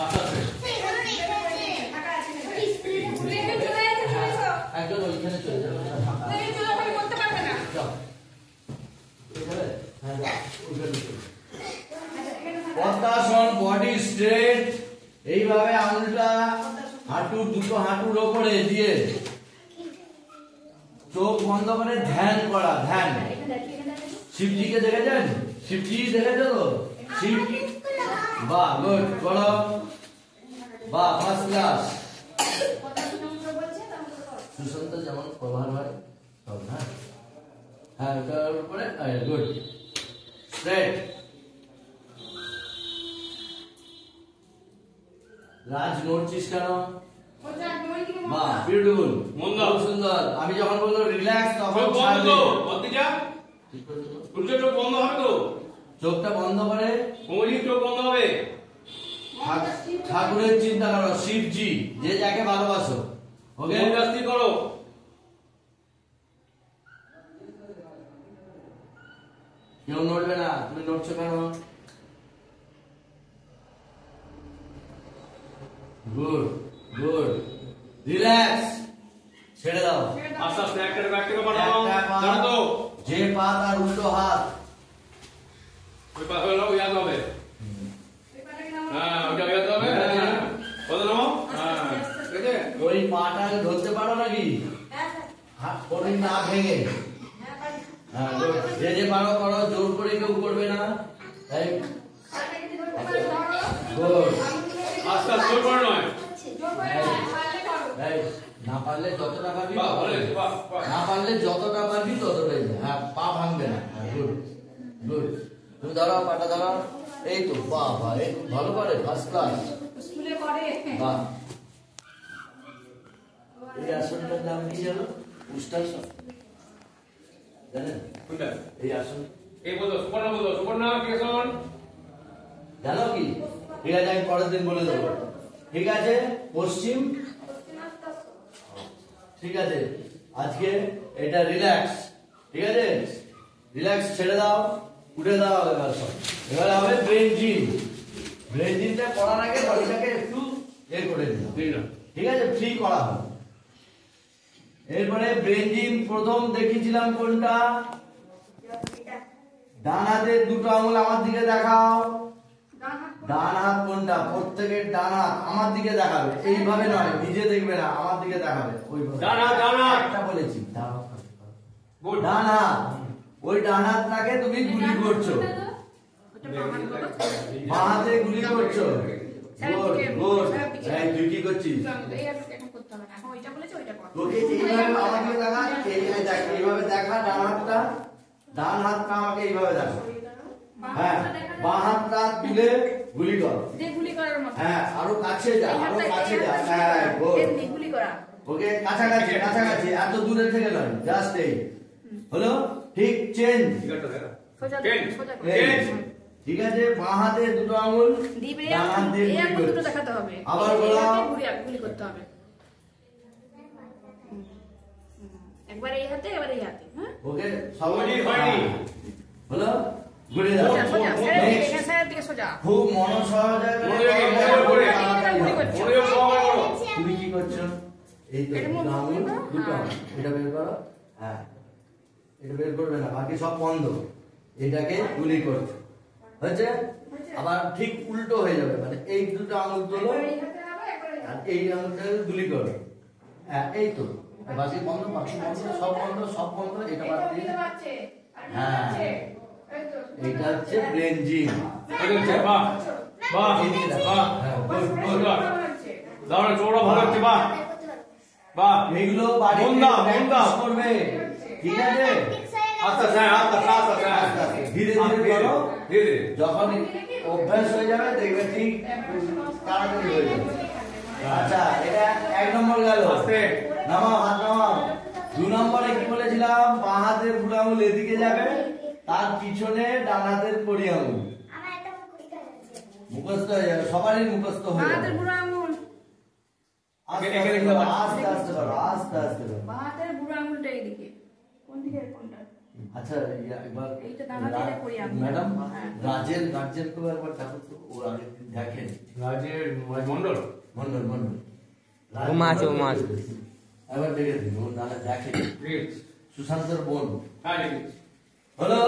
আস্তে আস্তে একজন ওইখানে চলে যাবে করতে পারবে না পদ্মাসন বডি স্ট্রেট এইভাবে আঙুলটা হাঁটু দুটো হাঁটুর উপরে দিয়ে চোখ বন্ধ করে ধ্যান করা ধ্যান শিবজিকে দেখেছেন শিবজি দেখেছো তো শিব বাহ গুড করো বাহ ফার্স্ট ক্লাস সুশান্ত যেমন প্রভার হয় সব হ্যাঁ হ্যাঁ ওটার উপরে গুড স্ট্রেট রাজ নড়ছিস কেন বাহ বিউটিফুল সুন্দর আমি যখন বলবো রিল্যাক্স তখন চোখ বন্ধ হবে তো চোখটা বন্ধ করে কোমরের চোখ বন্ধ হবে ঠাকুরের চিন্তা করো শিবজি যে যাকে ভালোবাসো ওকে মনস্তি করো কেউ নড়বে না তুমি নড়ছো কেন গুড গুড রিল্যাক্স ছেড়ে দাও আস্তে আস্তে একটা বাড়াও দাঁড়া তো যে পা তার উল্টো হাত ওই পা হলো ইয়াদ হবে হ্যাঁ ওটা ইয়াদ হবে বলো নাও হ্যাঁ ঠিক আছে ওই পাটা ধরতে পারো নাকি হাত করে না ভেঙে হ্যাঁ যে যে পারো করো জোর করে কেউ করবে না তাই গুড আস্তে আস্তে জোর করে নয় না পারলে যতটা পারবি না পারলে যতটা পারবি ততটাই হ্যাঁ পা ভাঙবে না গুড গুড তুমি দাঁড়াও পাটা দাঁড়াও এই তো বাহ বাহ এই ভালো করে ফার্স্ট ক্লাস স্কুলে করে বাহ এই আসনটার নাম কি জানো উষ্ট্রাসন জানেন কোনটা এই আসন এই বলো সুপর্ণা কেশন জানো কি ঠিক আছে আমি পরের দিন বলে দেবো ঠিক আছে পশ্চিম ঠিক আছে আজকে এটা রিল্যাক্স ঠিক আছে রিল্যাক্স ছেড়ে দাও উঠে দাও এবার সব এবার হবে ব্রেন জিমটা করার আগে বডিটাকে একটু করে দিও ঠিক আছে ফ্রি করা হবে এরপরে ব্রেন জিম প্রথম দেখিয়েছিলাম কোনটা ডান হাতের দুটো আঙুল আমার দিকে দেখাও ডান হাত কোনটা প্রত্যেকের ডান হাত আমার দিকে দেখাবে এইভাবে নয় নিজে দেখবে না আমার দিকে দেখাবে ওইভাবে ডান হাত একটা বলেছি ডান হাত ওই ডান হাতটাকে তুমি গুলি করছো বাঁ হাতে গুলি করছো গুড গুড এই তুই কি করছিস তোকে এইভাবে আমার দিকে দেখা এই দেখ এইভাবে দেখা ডান হাতটা আমাকে এইভাবে দেখা হ্যাঁ বাঁ হাতটা তুলে গুলি কর হ্যাঁ আরো কাছে যা হ্যাঁ গুলি করা ওকে কাছাকাছি এত দূরে থেকে নয় জাস্ট এই হলো ঠিক চেঞ্জ ঠিক আছে বাঁ হাতে দুটো আঙুল ডান হাত দিয়ে দুটো দেখাতে হবে আবার বলো গুলি করতে হবে একবার এই হাতে একবার এই হাতে হ্যাঁ ওকে সবাই হয়নি হলো ঘুরে যাও খুব মনোসহযোগ তুমি কি করছো এই তো আঙুল দুটো এটা বের করো হ্যাঁ এটা বের করবে না বাকি সব বন্ধ এটাকে গুলি করছো হচ্ছে আবার ঠিক উল্টো হয়ে যাবে মানে এই দুটো আঙুল তোলো আর এই আঙুলটাকে গুলি করো হ্যাঁ এই তো বাকি বন্ধ সব বন্ধ এটা বাদ দিয়ে হ্যাঁ এটা হচ্ছে ব্রেন জিম বাহ বাহ বাহ দাঁড়া চোরা ভালো হচ্ছে বাহ বাহ এগুলো বাড়ি করবে ঠিক আছে ধীরে করো যখন অভ্যাস হয়ে যাবে দেখবে ঠিক তাড়াতাড়ি হয়ে যাবে আচ্ছা এটা 1 নম্বর গেল নামাও হাত নামাও 2 নম্বরে কি বলেছিলাম বাঁ হাতের বুড়ো আঙুল এদিকে যাবে তার পিছনে ডান হাতের কড়ি আঙুল মুখস্থ হয়ে যাবে সবারই মুখস্থ হয়ে যাবে আস্তে আস্তে করো বাঁ হাতের বুড়ো আঙুলটা এদিকে কোন দিকে কোনটা আচ্ছা একবার এইটা দাঁড়াতে এটা করি আমি। ম্যাডাম হ্যাঁ। রাজের গার্জেনকে একবার ডাকুন তো, ও আগে দেখেন। রাজের মন্ডল মন্ডল মন্ডল উমা আছে, উমা আছে। একবার দেখে দিন, ও নাহলে দেখে। সুশান্তর বোন হ্যাঁ লিখেছি। হলো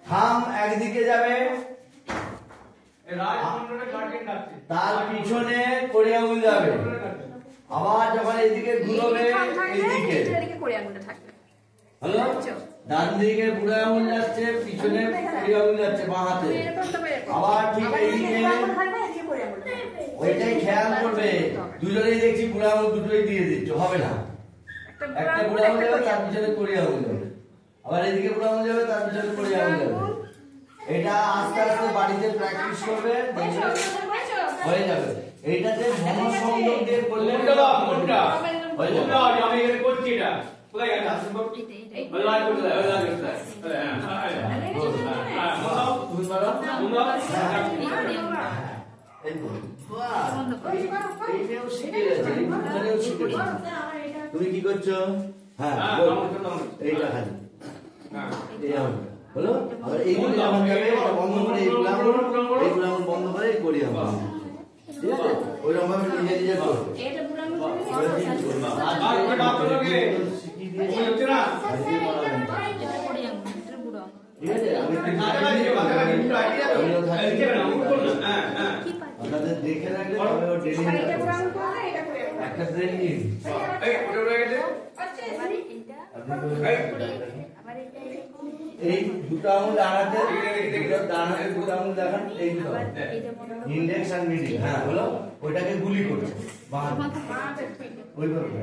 থাম একদিকে যাবে, এই রাজ মন্ডলের গার্ডেন ডাকছে। তার পিছনে করে আঙুল যাবে, আবার যখন এদিকে ঘুরবে এইদিকে। এদিকে করে আঙুলটা থাকবে। হলো ডান দিকে বুড়ো আঙুল যাচ্ছে, পিছনে করে আঙুল যাচ্ছে বাঁ হাতে। এরকম তবে এরকম। আবার ঠিক আবার এইদিকে এদিকে আঙুল থাকবে, এদিকে করে আঙুলটা থাকবে। ওইটাই খেয়াল করবে। দুজনেই দেখছি বুড়ো আঙুল দুটোই দিয়ে দিচ্ছ, হবে না। একটা বুড়ো আঙুল যাবে, তার পিছনে করে আঙুল যাবে, আবার এদিকে বুড়ো আঙুল যাবে, তার পিছনে করে আঙুল যাবে। এটা আস্তে আস্তে বাড়িতে প্র্যাকটিস করবে, দেখবে হয়ে যাবে। এইটাতে মনোসংযোগ দিয়ে করলে কোনটা দাও, কোনটা? হয়ে যাবে। কোনটা? আমি এখানে করছি এটা। কোথায় গেছে? লাইভ করতে দাও, লাইভ করতে দাও। হ্যাঁ, হ্যাঁ, দাও। তুমি পারো? তোমরা এই তো। বাহ! এইটাও শিখে গেছে, এইখানেও শিখে গেছে। তুমি কি করছো? হ্যাঁ, হ্যাঁ, বল। দাও। এইটা খালি হ্যাঁ। এই আঙুলটা। হলো? আবার এইগুলো যখন যাবে, এটা বন্ধ করে এইগুলো আঙুল বন্ধ করে এই করি আমরা। ঠিক আছে? ওইরকম ভাবে নিজে নিজে করবে। এটা বুড়ো আঙুল এবার কি করবে? আর ডাক্তারকে শিখিয়ে দিয়ে হচ্ছে না? বাড়িতে করাবেন। এটা করে আঙুল, এটা বুড়ো আঙুল। ঠিক আছে? আমি একটু কাজে লাগিয়ে, কাজে লাগিয়ে একটু আইডিয়া দাও। আমিও থাকি। এই যে না, মুখ করো না। হ্যাঁ, হ্যাঁ। আপনাদের দেখে রাখলে তবে ও ডেলি আর এটা বুড়ো আঙুল করলে এটা করে আঙুল। একটা ট্রেন নিন। এই, ওটা উঠে গেছে। আপনি করে এই, এই দুটো আঙুল ডানাতে, দুটো ডানাতে দুটো আঙুল দেখান, এই দুটো ইন্ডেক্স আর মিডিল। হ্যাঁ, হলো ওইটাকে গুলি করছে বাঁ হাতে। ওইভাবে